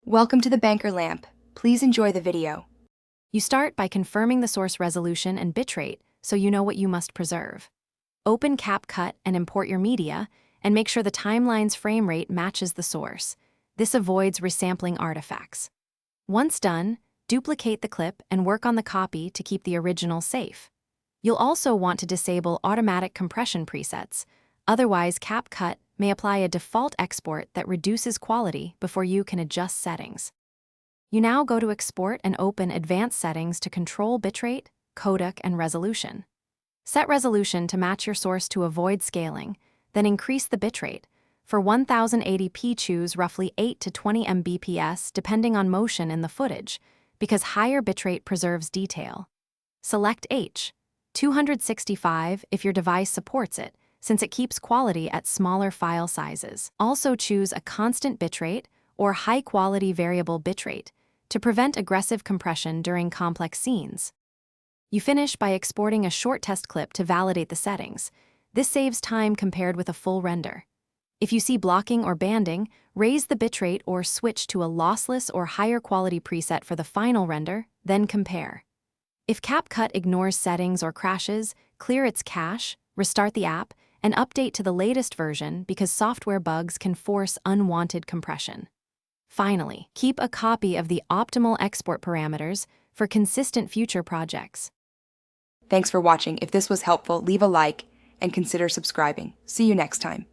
Welcome to the Banker Lamp. Please enjoy the video. You start by confirming the source resolution and bitrate so you know what you must preserve. Open Capcut and import your media, and make sure the timeline's frame rate matches the source. This avoids resampling artifacts. Once done, duplicate the clip and work on the copy to keep the original safe. You'll also want to disable automatic compression presets, otherwise Capcut may apply a default export that reduces quality before you can adjust settings. You now go to Export and open Advanced Settings to control bitrate, codec, and resolution. Set resolution to match your source to avoid scaling, then increase the bitrate. For 1080p, choose roughly 8 to 20 Mbps depending on motion in the footage, because higher bitrate preserves detail. Select H, 265 if your device supports it, since it keeps quality at smaller file sizes. Also choose a constant bitrate or high-quality variable bitrate to prevent aggressive compression during complex scenes. You finish by exporting a short test clip to validate the settings. This saves time compared with a full render. If you see blocking or banding, raise the bitrate or switch to a lossless or higher quality preset for the final render, then compare. If Capcut ignores settings or crashes, clear its cache, restart the app, and update to the latest version because software bugs can force unwanted compression. Finally, keep a copy of the optimal export parameters for consistent future projects. Thanks for watching. If this was helpful, leave a like and consider subscribing. See you next time.